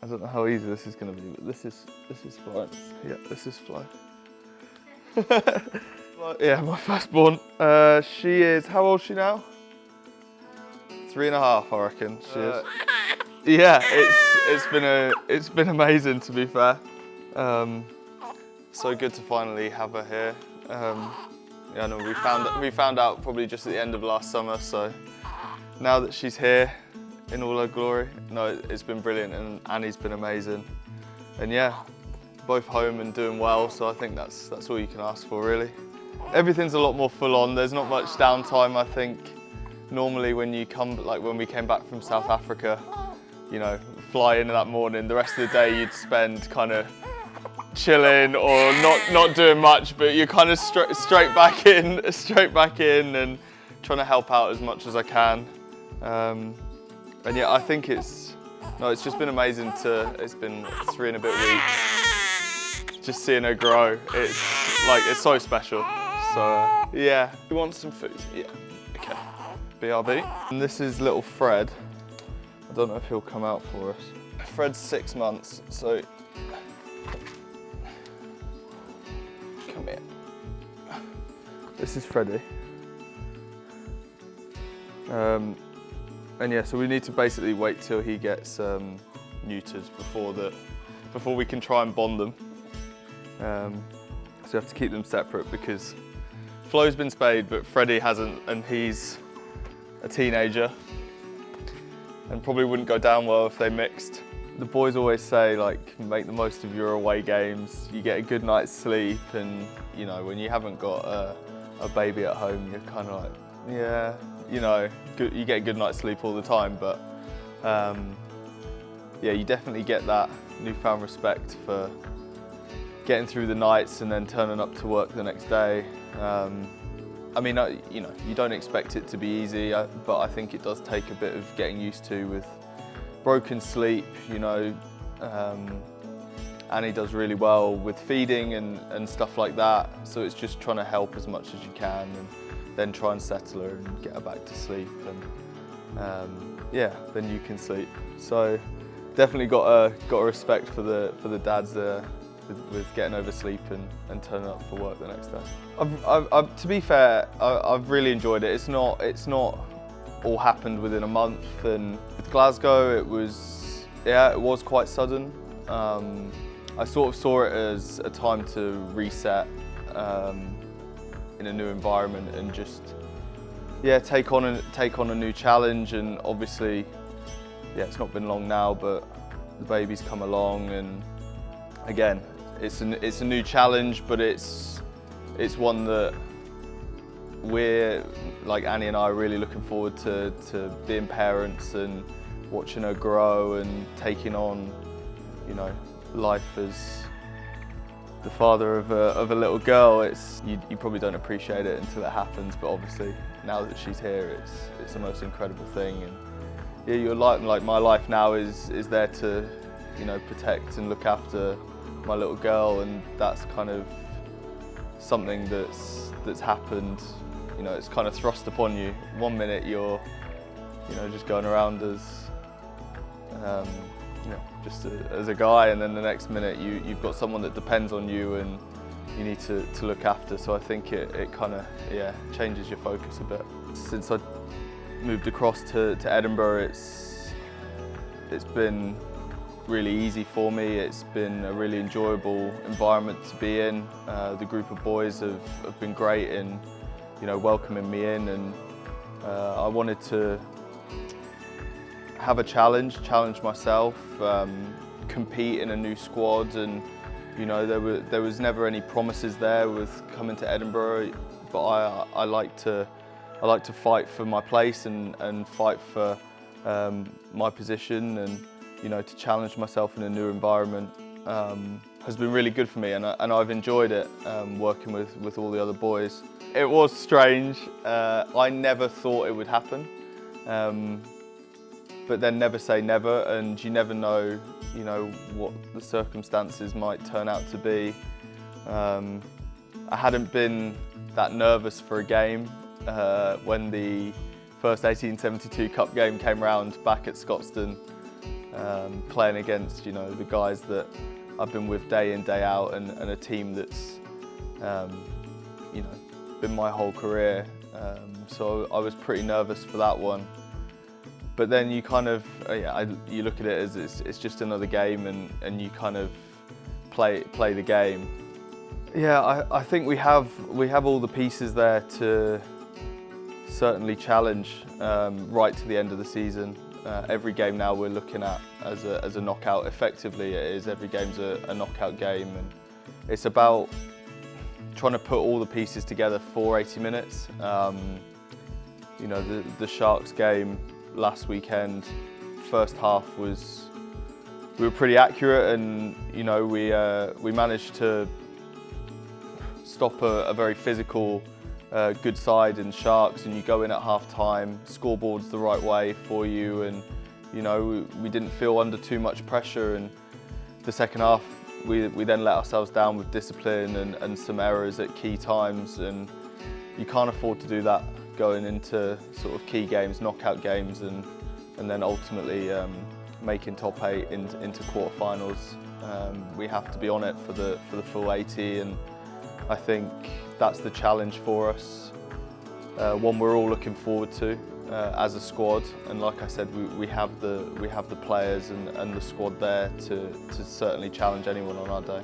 I don't know how easy this is going to be, but this is flying. Yeah, this is flying. Yeah, my firstborn. She is, how old is she now? 3.5, I reckon. She is. Yeah, it's been amazing, to be fair. So good to finally have her here. Yeah, no, we found out probably just at the end of last summer. So now that she's here in all her glory, no, it's been brilliant, and Annie's been amazing. And yeah, both home and doing well. So I think that's all you can ask for, really. Everything's a lot more full on. There's not much downtime, I think. Normally when you come, like when we came back from South Africa, you know, fly in that morning, the rest of the day you'd spend kind of chilling or not doing much, but you're kind of straight back in and trying to help out as much as I can. And yeah, I think it's just been amazing it's been 3 and a bit weeks, just seeing her grow. It's so special. So yeah, you want some food? Yeah, okay. BRB. And this is little Fred. I don't know if he'll come out for us. Fred's 6 months, so come here. This is Freddie. And yeah, so we need to basically wait till he gets neutered before we can try and bond them. So we have to keep them separate because Flo's been spayed, but Freddie hasn't, and he's a teenager and probably wouldn't go down well if they mixed. The boys always say, like, make the most of your away games. You get a good night's sleep, and you know, when you haven't got a baby at home, you're kind of like, yeah, you know, you get a good night's sleep all the time, but yeah, you definitely get that newfound respect for getting through the nights and then turning up to work the next day. I mean, you know, you don't expect it to be easy, but I think it does take a bit of getting used to with broken sleep, you know. Annie does really well with feeding and stuff like that, so it's just trying to help as much as you can and then try and settle her and get her back to sleep, and yeah, then you can sleep. So definitely got a respect for the dads there with getting over sleep and turning up for work the next day. To be fair, I've really enjoyed it. It's not all happened within a month, and with Glasgow it was quite sudden. I sort of saw it as a time to reset in a new environment and just take on a new challenge. And obviously, it's not been long now, but the baby's come along, and again, it's a new challenge, but it's one that we're, like Annie and I, are really looking forward to being parents and watching her grow and taking on, you know, life as the father of a little girl. You probably don't appreciate it until it happens, but obviously now that she's here, it's the most incredible thing. And yeah, your life, like my life now, is there to, you know, protect and look after my little girl, and that's kind of something that's happened. You know, it's kind of thrust upon you. One minute you're, you know, just going around as, you know, just as a guy, and then the next minute you've got someone that depends on you and you need to look after. So I think it kind of, changes your focus a bit. Since I moved across to Edinburgh, it's been really easy for me. It's been a really enjoyable environment to be in. The group of boys have been great in, you know, welcoming me in, and I wanted to have a challenge myself, compete in a new squad, and you know, there was never any promises there with coming to Edinburgh, but I like to fight for my place and fight for my position, and you know, to challenge myself in a new environment has been really good for me, and I've enjoyed it, working with all the other boys. It was strange. I never thought it would happen, but then never say never, and you never know, you know, what the circumstances might turn out to be. I hadn't been that nervous for a game when the first 1872 Cup game came round back at Scotstoun. playing against the guys that I've been with day in, day out, and a team that's been my whole career. So I was pretty nervous for that one. But then you kind of, you look at it as it's just another game, and you kind of play the game. Yeah, I think we have all the pieces there to certainly challenge right to the end of the season. Every game now we're looking at as a knockout. Effectively, it is. Every game's a knockout game, and it's about trying to put all the pieces together for 80 minutes. The Sharks game last weekend, first half we were pretty accurate, and we managed to stop a very physical, good side in Sharks, and you go in at half time, scoreboard's the right way for you, and we didn't feel under too much pressure. And the second half we then let ourselves down with discipline and some errors at key times, and you can't afford to do that going into sort of key games, knockout games, and then ultimately making top 8 into quarterfinals. We have to be on it for the full 80, and I think that's the challenge for us. One we're all looking forward to as a squad, and like I said, we have the players and the squad there to certainly challenge anyone on our day.